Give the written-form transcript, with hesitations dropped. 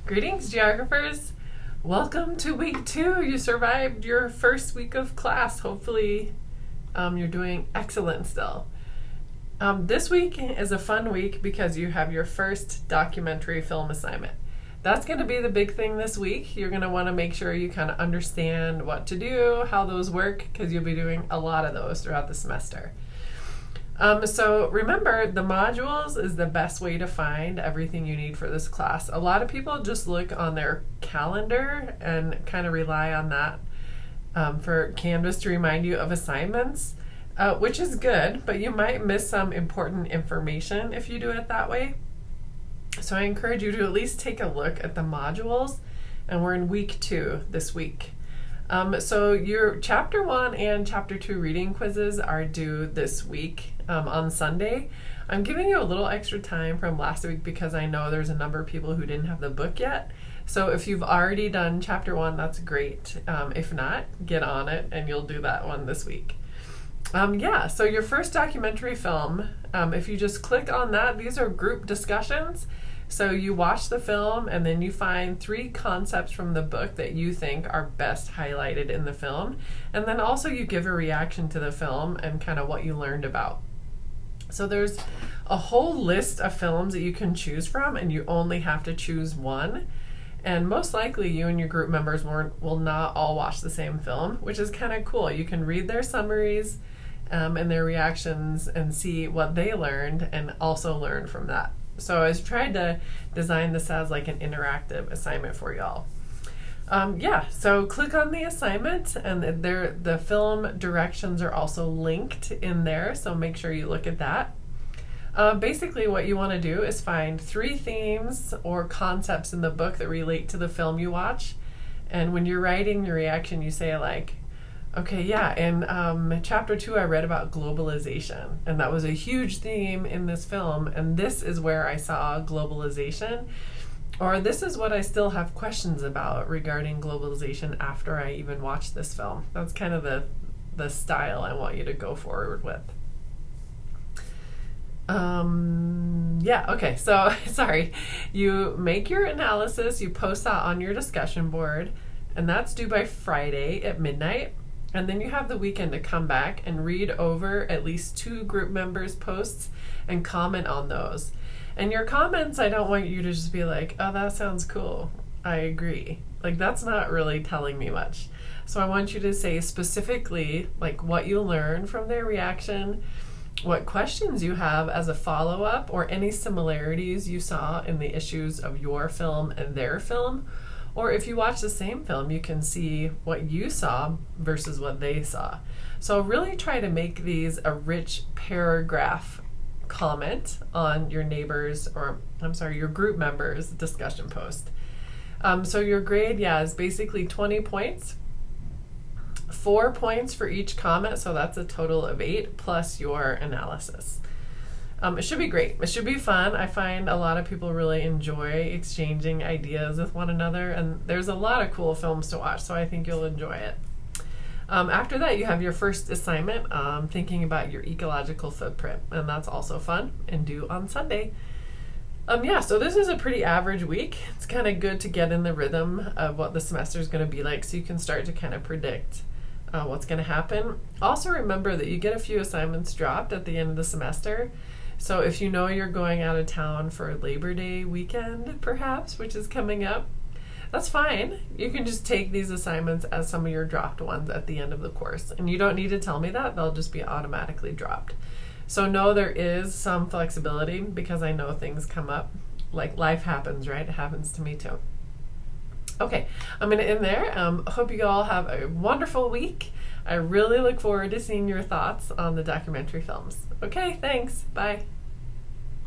Greetings, geographers. Welcome to week 2. You survived your first week of class. Hopefully you're doing excellent still. This week is a fun week because you have your first documentary film assignment. That's going to be the big thing this week. You're going to want to make sure you kind of understand what to do, how those work, because you'll be doing a lot of those throughout the semester. So remember, the modules is the best way to find everything you need for this class. A lot of people just look on their calendar and kind of rely on that for Canvas to remind you of assignments, which is good, but you might miss some important information if you do it that way. So I encourage you to at least take a look at the modules, and we're in week 2 this week. So your chapter 1 and chapter 2 reading quizzes are due this week on Sunday. I'm giving you a little extra time from last week because I know there's a number of people who didn't have the book yet. So if you've already done chapter 1, that's great. If not, get on it and you'll do that one this week. So your first documentary film, if you just click on that, these are group discussions. So you watch the film and then you find 3 concepts from the book that you think are best highlighted in the film. And then also you give a reaction to the film and kind of what you learned about. So there's a whole list of films that you can choose from, and you only have to choose one. And most likely you and your group members will not all watch the same film, which is kind of cool. You can read their summaries and their reactions and see what they learned and also learn from that. So I tried to design this as like an interactive assignment for y'all. So click on the assignment, and the film directions are also linked in there, so make sure you look at that. Basically what you want to do is find 3 themes or concepts in the book that relate to the film you watch, and when you're writing your reaction you say like, okay, yeah, in chapter 2 I read about globalization, and that was a huge theme in this film, and this is where I saw globalization, or this is what I still have questions about regarding globalization after I even watched this film. That's kind of the style I want you to go forward with. So sorry. You make your analysis, you post that on your discussion board, and that's due by Friday at midnight. And then you have the weekend to come back and read over at least 2 group members' posts and comment on those. And your comments, I don't want you to just be like, oh, that sounds cool, I agree. Like, that's not really telling me much. So I want you to say specifically like what you learned from their reaction, what questions you have as a follow-up, or any similarities you saw in the issues of your film and their film. Or if you watch the same film, you can see what you saw versus what they saw. So really try to make these a rich paragraph comment on your your group members' discussion post. So your grade, is basically 20 points. 4 points for each comment, so that's a total of 8, plus your analysis. It should be great. It should be fun. I find a lot of people really enjoy exchanging ideas with one another, and there's a lot of cool films to watch, so I think you'll enjoy it. After that, you have your first assignment, thinking about your ecological footprint, and that's also fun and due on Sunday. So this is a pretty average week. It's kind of good to get in the rhythm of what the semester is going to be like, so you can start to kind of predict what's going to happen. Also remember that you get a few assignments dropped at the end of the semester. So if you know you're going out of town for Labor Day weekend, perhaps, which is coming up, that's fine. You can just take these assignments as some of your dropped ones at the end of the course. And you don't need to tell me that. They'll just be automatically dropped. So know there is some flexibility because I know things come up. Like life happens, right? It happens to me too. Okay, I'm going to end there. Hope you all have a wonderful week. I really look forward to seeing your thoughts on the documentary films. Okay, thanks. Bye.